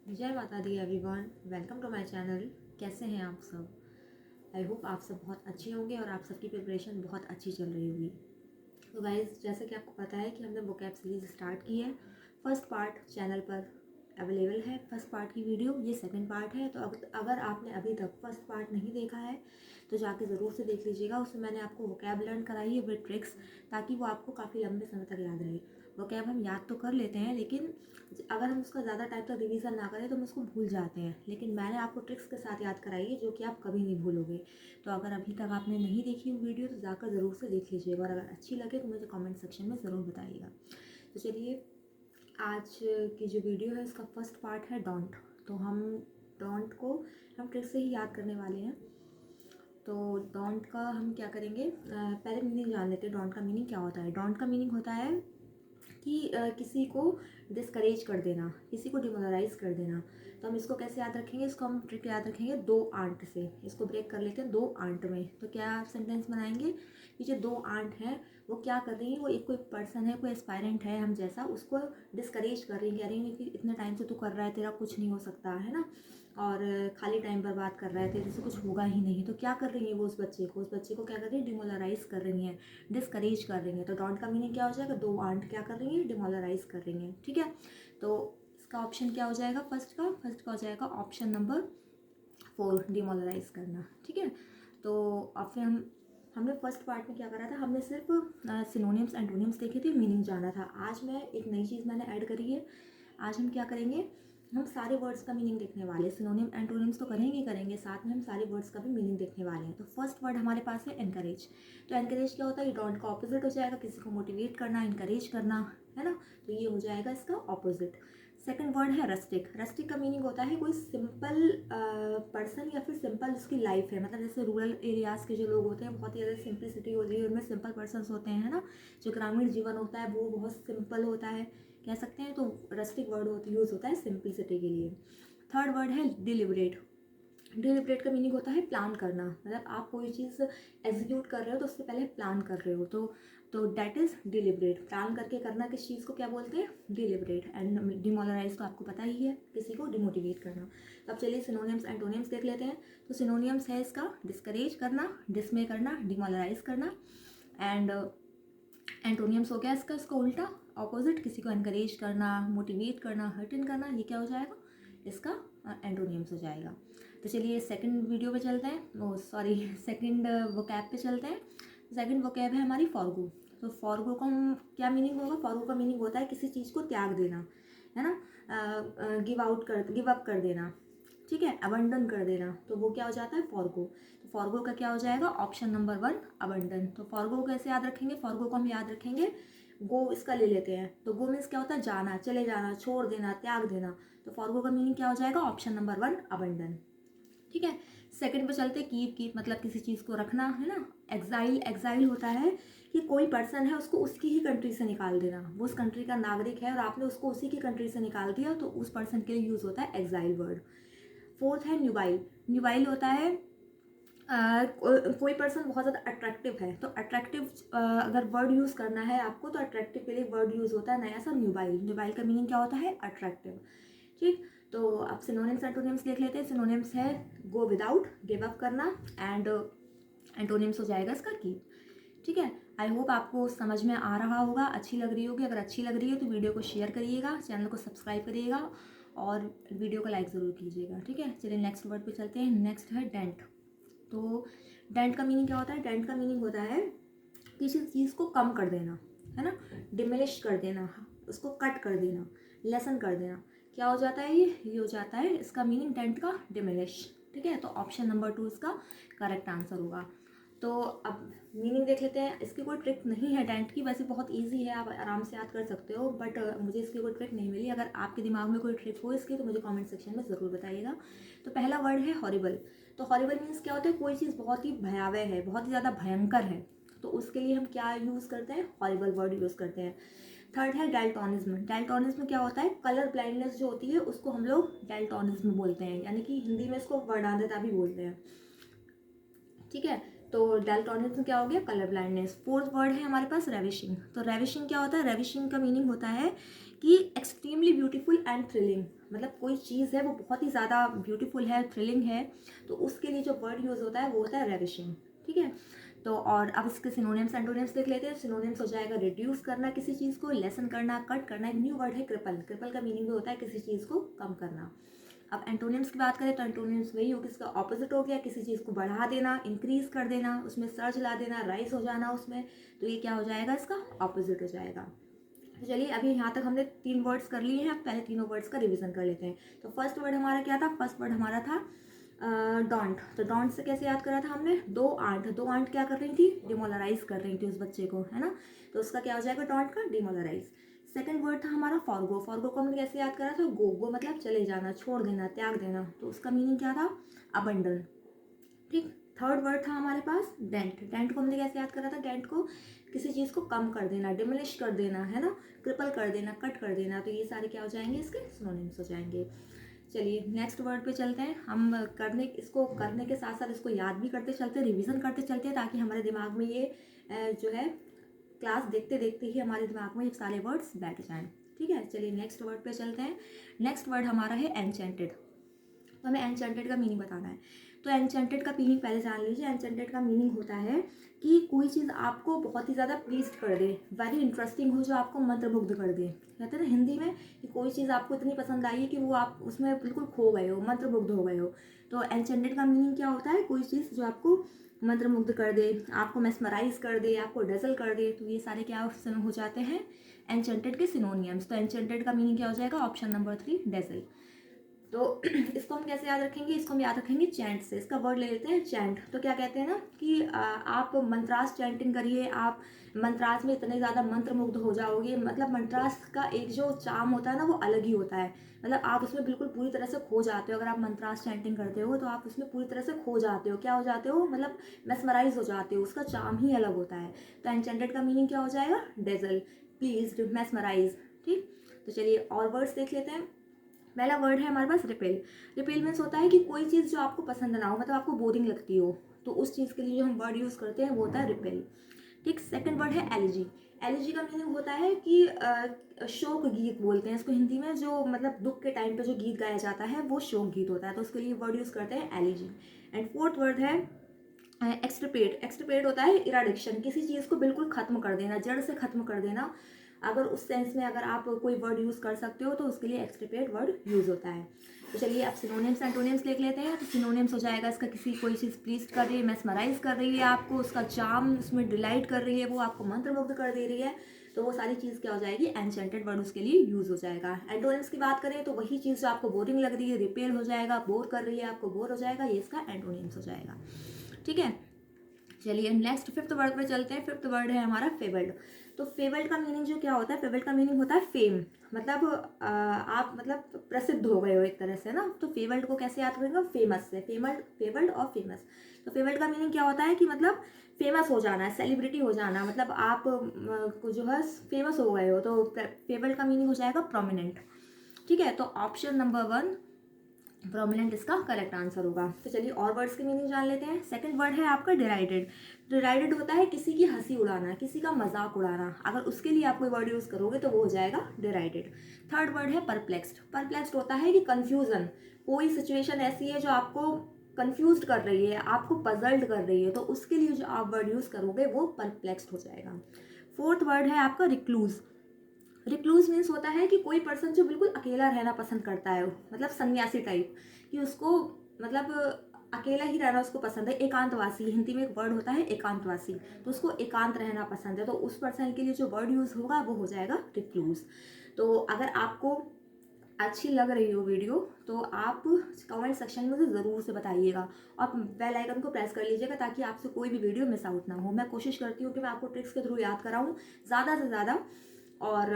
जय माता दी everyone, welcome to my channel. कैसे हैं आप सब? आई होप आप सब बहुत अच्छे होंगे और आप सबकी प्रिपरेशन बहुत अच्छी चल रही होगी। तो गाइज, जैसे कि आपको पता है कि हमने वोकैब सीरीज़ स्टार्ट की है। फर्स्ट पार्ट चैनल पर अवेलेबल है। फर्स्ट पार्ट की वीडियो, ये सेकंड पार्ट है। तो अगर आपने अभी तक फर्स्ट पार्ट नहीं देखा है तो जाके ज़रूर से देख लीजिएगा। उसमें मैंने आपको वोकैब लर्न कराई है विद ट्रिक्स, ताकि वो आपको काफ़ी लंबे समय तक याद रहे। वोकैब हम याद तो कर लेते हैं, लेकिन अगर हम उसका ज़्यादा टाइम तक रिवीजन ना करें तो हम उसको भूल जाते हैं। लेकिन मैंने आपको ट्रिक्स के साथ याद कराई है जो कि आप कभी नहीं भूलोगे। तो अगर अभी तक आपने नहीं देखी वो वीडियो तो जाकर ज़रूर से देख लीजिएगा, और अगर अच्छी लगे तो मुझे कमेंट सेक्शन में ज़रूर बताइएगा। तो चलिए, आज की जो वीडियो है इसका फर्स्ट पार्ट है डोंट। तो हम डोंट को हम ट्रिक से ही याद करने वाले हैं। तो डोंट का हम क्या करेंगे, पहले मीनिंग जान लेते हैं। डोंट का मीनिंग क्या होता है? डोंट का मीनिंग होता है कि किसी को डिस्करेज कर देना, किसी को डिमोरलाइज कर देना। तो हम इसको कैसे याद रखेंगे? इसको हम ट्रिक याद रखेंगे दो आंट से। इसको ब्रेक कर लेते हैं दो आंट में। तो क्या सेंटेंस बनाएंगे कि जो दो आंट हैं वो क्या कर रही हैं, वो एक कोई पर्सन है, कोई एस्पायरेंट है हम जैसा, उसको डिस्करेज कर रही हैं, कह रही हैं कि इतने टाइम से तू कर रहा है, तेरा कुछ नहीं हो सकता है ना, और खाली टाइम बर्बाद कर रहा है, तेरे से कुछ होगा ही नहीं। तो क्या कर रही है वो उस बच्चे को क्या कर रही है? डिमोरलाइज कर रही हैं, डिस्करेज कर रही हैं। तो डोंट का मीनिंग क्या हो जाएगा? दो आंट क्या कर रही हैं? डिमोरलाइज कर रही हैं। ठीक है, तो इसका ऑप्शन क्या हो जाएगा? फर्स्ट का हो जाएगा ऑप्शन नंबर 4, डिमोरलाइज करना। ठीक है, तो अब फिर हमने फर्स्ट पार्ट में क्या करा था? हमने सिर्फ सिनोनिम्स एंटोनिम्स देखे थे, मीनिंग जाना था। आज मैं एक नई चीज़ मैंने ऐड करी है। आज हम क्या करेंगे, हम सारे वर्ड्स का मीनिंग देखने वाले हैं। सिनोनिम एंटोनिम्स तो करेंगे ही करेंगे, साथ में हम सारे वर्ड्स का भी मीनिंग देखने वाले हैं। तो फर्स्ट वर्ड हमारे पास है एनकरेज। तो एनकरेज क्या होता है? ये डोंट का ऑपोजिट हो जाएगा। किसी को मोटिवेट करना, इनकरेज करना, है ना, तो ये हो जाएगा इसका ऑपोजिट। सेकंड वर्ड है रस्टिक। रस्टिक का मीनिंग होता है कोई सिंपल पर्सन या फिर सिंपल उसकी लाइफ है। मतलब जैसे रूरल एरियाज़ के जो लोग होते हैं, बहुत ही ज़्यादा सिंपलिसिटी होती है उनमें, सिंपल पर्सनस होते हैं, है ना। जो ग्रामीण जीवन होता है वो बहुत सिंपल होता है, कह सकते हैं। तो रस्टिक वर्ड यूज़ होता है सिंपलिसिटी के लिए। थर्ड वर्ड है डिलिबरेट। डिलिबरेट का मीनिंग होता है प्लान करना। मतलब आप कोई चीज़ एग्जीक्यूट कर रहे हो तो उससे पहले प्लान कर रहे हो, तो डैट इज़ डिलिबरेट। प्लान करके करना किस चीज़ को क्या बोलते हैं? डिलिबरेट। एंड डिमोरलाइज तो आपको पता ही है, किसी को डिमोटिवेट करना। तो अब चलिए सिनोनिम्स एंटोनिम्स देख लेते हैं। तो सिनोनिम्स है इसका डिस्करेज करना, डिसमे करना, डिमोरलाइज करना। एंड एंटोनियम्स हो गया इसका उल्टा ऑपोजिट, किसी को एनकरेज करना, मोटिवेट करना, हर्टन करना। ये क्या हो जाएगा? इसका एंटोनियम्स हो जाएगा। तो चलिए सेकंड वीडियो पे चलते हैं, ओ सॉरी सेकंड वोकैब पे चलते हैं। सेकंड वोकैब है हमारी फॉरगो। तो फॉरगो का क्या मीनिंग होगा? फॉरगो का मीनिंग होता है किसी चीज़ को त्याग देना, है ना, गिव अप कर देना। ठीक है, अबंडन कर देना। तो वो क्या हो जाता है? फॉरगो। तो फॉरगो का क्या हो जाएगा? Option number 1, abandon. तो फॉरगो को कैसे याद रखेंगे? फॉरगो को हम याद रखेंगे, गो इसका ले लेते हैं। तो गो मीन्स क्या होता है? जाना, चले जाना, छोड़ देना, त्याग देना। तो फॉरगो का मीनिंग क्या हो जाएगा? Option number 1, abandon. ठीक है, सेकंड पे चलते। कीप मतलब किसी चीज़ को रखना, है ना। एग्जाइल होता है कि कोई पर्सन है उसको उसकी ही कंट्री से निकाल देना। वो उस कंट्री का नागरिक है और आपने उसको उसी की कंट्री से निकाल दिया, तो उस पर्सन के लिए यूज़ होता है एग्जाइल वर्ड। फोर्थ है न्यूबाइल। न्यूबाइल होता है कोई पर्सन बहुत ज़्यादा अट्रैक्टिव है। तो अट्रैक्टिव अगर वर्ड यूज़ करना है आपको, तो अट्रैक्टिव के लिए वर्ड यूज़ होता है नया सा न्यूबाइल। न्यूबाइल का मीनिंग क्या होता है? अट्रैक्टिव। ठीक, तो अब सिनोनिम्स एंटोनिम्स देख लेते हैं। सिनोनिम्स है गो विदाउट, गिव अप करना, एंड एंटोनिम्स हो जाएगा इसका कीप। ठीक है, आई होप आपको समझ में आ रहा होगा, अच्छी लग रही होगी। अगर अच्छी लग रही है तो वीडियो को शेयर करिएगा, चैनल को सब्सक्राइब करिएगा और वीडियो को लाइक ज़रूर कीजिएगा। ठीक है, चलिए नेक्स्ट वर्ड पे चलते हैं। नेक्स्ट है डेंट। तो डेंट का मीनिंग क्या होता है? डेंट का मीनिंग होता है किसी चीज़ को कम कर देना, है ना, डिमिलिश कर देना, उसको कट कर देना, लेसन कर देना। क्या हो जाता है? ये हो जाता है इसका मीनिंग डेंट का, डिमिलिश। ठीक है, तो ऑप्शन नंबर 2 इसका करेक्ट आंसर होगा। तो अब मीनिंग देख लेते हैं। इसकी कोई ट्रिक नहीं है डेंट की, वैसे बहुत इजी है, आप आराम से याद कर सकते हो, बट मुझे इसकी कोई ट्रिक नहीं मिली। अगर आपके दिमाग में कोई ट्रिक हो इसकी तो मुझे कमेंट सेक्शन में ज़रूर बताइएगा। तो पहला वर्ड है हॉरिबल। तो हॉरिबल मीन्स क्या होता है? कोई चीज़ बहुत ही भयावह है, बहुत ही ज़्यादा भयंकर है, तो उसके लिए हम क्या यूज़ करते हैं? हॉरिबल वर्ड यूज़ करते हैं। थर्ड है डेल्टोनिज्म। डेल्टोनिज्म क्या होता है? कलर ब्लाइंडनेस जो होती है उसको हम लोग डेल्टोनिज्म बोलते हैं, यानी कि हिंदी में इसको वर्णांधता भी बोलते हैं। ठीक है, तो डेल्टोनिज्म क्या हो गया? Colour blindness. फोर्थ वर्ड है हमारे पास रेविशिंग। तो रेविशिंग क्या होता है? रेविशिंग का मीनिंग होता है कि एक्सट्रीमली ब्यूटीफुल एंड थ्रिलिंग, मतलब कोई चीज़ है वो बहुत ही ज़्यादा ब्यूटीफुल है, थ्रिलिंग है, तो उसके लिए जो वर्ड यूज़ होता है वो होता है रेविशिंग। ठीक है, तो और अब इसके सिनोनिम्स एंटोनिम्स देख लेते हैं। सिनोनिम्स हो जाएगा रिड्यूस करना किसी चीज़ को, लेसन करना, कट करना। एक न्यू वर्ड है क्रिपल, क्रिपल का मीनिंग भी होता है किसी चीज़ को कम करना। अब एंटोनिम्स की बात करें तो एंटोनिम्स वही हो कि इसका ऑपोजिट हो गया, किसी चीज़ को बढ़ा देना, इंक्रीज कर देना, उसमें सर्ज ला देना, राइज हो जाना उसमें, तो ये क्या हो जाएगा, इसका ऑपोजिट हो जाएगा। तो चलिए अभी यहाँ तक हमने 3 वर्ड्स कर लिए हैं, अब पहले तीनों वर्ड्स का रिवीजन कर लेते हैं। तो फर्स्ट वर्ड हमारा क्या था, फर्स्ट वर्ड हमारा था डोंट। तो डोंट से कैसे याद करा था हमने, दो आंट क्या कर रही थी, डिमोलराइज कर रही थी उस बच्चे को, है ना, तो उसका क्या हो जाएगा डोंट का, डिमोलराइज। सेकंड वर्ड था हमारा फॉरगो, फॉरगो को हमने कैसे याद करा था, गो मतलब चले जाना, छोड़ देना, त्याग देना, तो उसका मीनिंग क्या था, अबंडन। ठीक, थर्ड वर्ड था हमारे पास डेंट, डेंट को हमने कैसे याद करा था, डेंट को किसी चीज़ को कम कर देना, डिमोलिश कर देना, है ना, क्रिपल कर देना, कट कर देना, तो ये सारे क्या हो जाएंगे, इसके सिनोनिम्स हो जाएंगे। चलिए नेक्स्ट वर्ड पे चलते हैं हम, इसको करने के साथ साथ इसको याद भी करते चलते हैं, रिवीजन करते चलते हैं, ताकि हमारे दिमाग में ये जो है क्लास देखते देखते ही हमारे दिमाग में ये सारे वर्ड्स बैठ जाएं। ठीक है, चलिए नेक्स्ट वर्ड पे चलते हैं। नेक्स्ट वर्ड हमारा है एन्चेंटेड। तो हमें एन्चेंटेड का मीनिंग बताना है। तो एन्चेंटेड का मीनिंग पहले जान लीजिए। एन्चेंटेड का मीनिंग होता है कि कोई चीज़ आपको बहुत ही ज़्यादा प्लीज्ड कर दे, वेरी इंटरेस्टिंग हो, जो आपको मंत्रमुग्ध कर दे। कहते हैं ना हिंदी में कि कोई चीज़ आपको इतनी पसंद आई है कि वो आप उसमें बिल्कुल खो गए हो, मंत्रमुग्ध हो गए हो। तो एन्चेंटेड का मीनिंग क्या होता है, कोई चीज़ जो आपको मंत्रमुग्ध कर दे, आपको मेस्मराइज कर दे, आपको डेजल कर दे, तो ये सारे क्या हो जाते हैं एन्चेंटेड के सिनोनियम्स। तो एन्चेंटेड का मीनिंग क्या हो जाएगा, ऑप्शन नंबर 3 डेजल। तो इसको हम कैसे याद रखेंगे, इसको हम याद रखेंगे चैंट से। इसका वर्ड ले लेते हैं चैंट। तो क्या कहते हैं ना कि आप मंत्रास चैंटिंग करिए, आप मंत्रास में इतने ज़्यादा मंत्रमुग्ध हो जाओगे, मतलब मंत्रास का एक जो चार्म होता है ना वो अलग ही होता है, मतलब आप उसमें बिल्कुल पूरी तरह से खो जाते हो। अगर आप मंत्रास चैंटिंग करते हो तो आप उसमें पूरी तरह से खो जाते हो, क्या हो जाते हो, मतलब मेस्मराइज हो जाते हो, उसका चार्म ही अलग होता है। तो एन्चेंटेड का मीनिंग क्या हो जाएगा, डेजल, प्लीज्ड, मेस्मराइज। ठीक, तो चलिए और वर्ड्स देख लेते हैं। पहला वर्ड है हमारे पास रिपेल। रिपेल मीन्स होता है कि कोई चीज़ जो आपको पसंद ना हो, मतलब आपको बोरिंग लगती हो, तो उस चीज़ के लिए जो हम वर्ड यूज़ करते हैं वो होता है रिपेल। ठीक, सेकंड वर्ड है एलिजी। एलिजी का मीनिंग होता है कि शोक गीत बोलते हैं इसको हिंदी में, जो मतलब दुख के टाइम पे जो गीत गाया जाता है वो शोक गीत होता है, तो उसके लिए वर्ड यूज़ करते हैं एलिजी। एंड फोर्थ वर्ड है एक्सट्रपेट। एक्सट्रपेट होता है इराडिक्शन, किसी चीज़ को बिल्कुल ख़त्म कर देना, जड़ से ख़त्म कर देना। अगर उस सेंस में अगर आप कोई वर्ड यूज़ कर सकते हो तो उसके लिए एक्सट्रपेट वर्ड यूज़ होता है। तो चलिए अब सिनोनिम्स एंटोनिम्स देख लेते हैं। तो सिनोनिम्स हो जाएगा इसका, किसी कोई चीज़ प्लीज कर रही है, मेस्मराइज कर रही है आपको, उसका चार्म उसमें डिलाइट कर रही है, वो आपको मंत्रमुग्ध कर दे रही है, तो वो सारी चीज़ क्या हो जाएगी, एन्चेंटेड वर्ड उसके लिए यूज़ हो जाएगा। एंटोनिम्स की बात करें तो वही चीज़ जो आपको बोरिंग लग रही है, रिपेल हो जाएगा, बोर कर रही है आपको, बोर हो जाएगा, ये इसका एंटोनिम्स हो जाएगा। ठीक है, चलिए नेक्स्ट फिफ्थ वर्ड पे चलते हैं। फिफ्थ वर्ड है हमारा फेबल्ड। तो फेबल्ड का मीनिंग जो क्या होता है, फेबल्ड का मीनिंग होता है फेम, मतलब आप मतलब प्रसिद्ध हो गए हो एक तरह से ना, तो फेबल्ड को कैसे याद करेंगे, फेमस से, फेबल्ड और फेमस। तो फेबल्ड का मीनिंग क्या होता है कि मतलब फेमस हो जाना, सेलिब्रिटी हो जाना, मतलब आप को जो है फेमस हो गए हो, तो फेबल्ड का मीनिंग हो जाएगा प्रोमिनेंट। ठीक है, तो ऑप्शन नंबर 1 प्रोमिनेंट इसका करेक्ट आंसर होगा। तो चलिए और वर्ड्स की मीनिंग जान लेते हैं। सेकंड वर्ड है आपका डिराइडेड। डिराइडेड होता है किसी की हंसी उड़ाना, किसी का मजाक उड़ाना, अगर उसके लिए आप कोई वर्ड यूज़ करोगे तो वो हो जाएगा डिराइडेड। थर्ड वर्ड है परप्लेक्स्ड। परप्लेक्स्ड होता है कि कन्फ्यूज़न, कोई सिचुएशन ऐसी है जो आपको कन्फ्यूज कर रही है, आपको पजल्ड कर रही है, तो उसके लिए जो आप वर्ड यूज़ करोगे वो परप्लेक्स्ड हो जाएगा। फोर्थ वर्ड है आपका रिक्लूज। रिक्लूज मीन्स होता है कि कोई पर्सन जो बिल्कुल अकेला रहना पसंद करता है, मतलब सन्यासी टाइप, कि उसको मतलब अकेला ही रहना उसको पसंद है। एकांतवासी, हिंदी में एक वर्ड होता है एकांतवासी, तो उसको एकांत रहना पसंद है, तो उस पर्सन के लिए जो वर्ड यूज़ होगा वो हो जाएगा रिक्लूज। तो अगर आपको अच्छी लग रही हो वीडियो तो आप कमेंट सेक्शन में मुझे ज़रूर से बताइएगा, और बेल आइकन को प्रेस कर लीजिएगा ताकि आपसे कोई भी वीडियो मिस आउट ना हो। मैं कोशिश करती हूँ कि मैं आपको ट्रिक्स के थ्रू याद कराऊँ ज़्यादा से ज़्यादा, और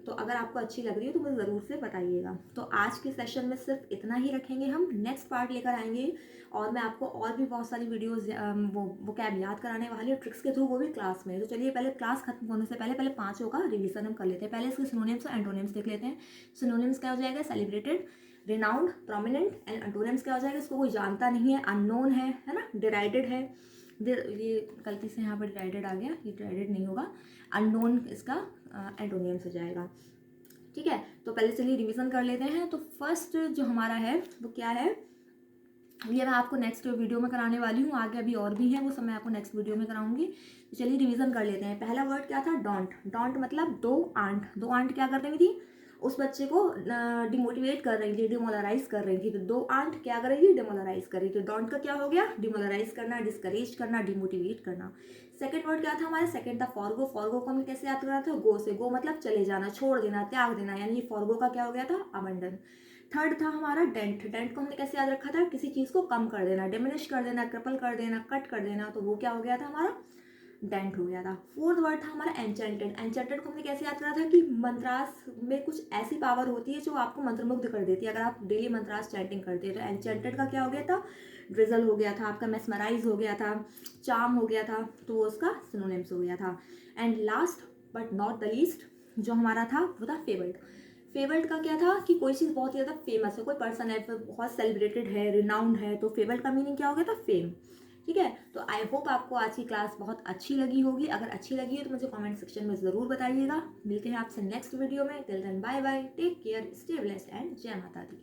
तो अगर आपको अच्छी लग रही है तो मुझे ज़रूर से बताइएगा। तो आज के सेशन में सिर्फ इतना ही रखेंगे, हम नेक्स्ट पार्ट लेकर आएंगे, और मैं आपको और भी बहुत सारी वीडियोस वो कैब याद कराने वाली है ट्रिक्स के थ्रू, वो भी क्लास में। तो चलिए पहले क्लास खत्म होने से पहले पाँचों का रिविजन हम कर लेते हैं। पहले इसके सिनोनिम्स और एंटोनिम्स देख लेते हैं। सिनोनिम्स क्या हो जाएगा, celebrated, renowned, prominent. And antonyms क्या हो जाएगा, इसको कोई जानता नहीं है, अननोन है ना, डिराइडेड है, ये गलती से यहाँ पर डिराइडेड आ गया, ये डिराइडेड नहीं होगा, अननोन इसका एंटोनियम्स हो जाएगा। ठीक है, तो पहले चलिए रिवीजन कर लेते हैं। तो फर्स्ट जो हमारा है वो क्या है, ये मैं आपको नेक्स्ट वीडियो में कराने वाली हूँ, आगे अभी और भी है, वो सब मैं आपको नेक्स्ट वीडियो में कराऊंगी। तो चलिए रिवीजन कर लेते हैं। पहला वर्ड क्या था, डोंट। डोंट मतलब दो आंट। दो आंट क्या कर रही थी, उस बच्चे को डिमोटिवेट कर रही थी, डिमोलराइज कर रही थी। तो दो आंट क्या कर रही थी, डिमोलराइज कर रही थी। डोंट का क्या हो गया, डिमोलराइज करना, डिस्करेज करना, डिमोटिवेट करना। सेकंड वर्ड क्या था हमारे, सेकंड था फॉरगो। फॉरगो को हमने कैसे याद करा था, गो से। गो मतलब चले जाना, छोड़ देना, त्याग देना, यानी फॉरगो का क्या हो गया था, अबंडन। थर्ड था हमारा डेंट। डेंट को हमने कैसे याद रखा था, किसी चीज़ को कम कर देना, डिमिनिश कर देना, क्रिपल कर देना, कट कर देना, तो वो क्या हो गया था हमारा, डेंट हो गया था। फोर्थ वर्ड था हमारा एन्चेंटेड। एन्चेंटेड को हमने कैसे याद करा था कि मंत्रास में कुछ ऐसी पावर होती है जो आपको मंत्रमुग्ध कर देती है अगर आप डेली मंत्रास चैंटिंग करते हैं। तो एन्चेंटेड का क्या हो गया था, ड्रिजल हो गया था, आपका मेस्मराइज हो गया था, चार्म हो गया था, तो वो उसका सिनोनिम्स हो गया था। And last but not the least जो हमारा था वो था फेवर्ड। फेवर्ड का क्या था कि कोई चीज़ बहुत ही ज़्यादा फेमस है, कोई पर्सन है, बहुत सेलिब्रेटेड है, रिनाउंड है, तो फेवर्ड का मीनिंग क्या हो गया था, फेम। ठीक है, तो आई होप आपको आज की क्लास बहुत अच्छी लगी होगी। अगर अच्छी लगी है तो मुझे कमेंट सेक्शन में ज़रूर बताइएगा। मिलते हैं आपसे नेक्स्ट वीडियो में। Till then bye bye, take care, stay blessed and जय माता दी।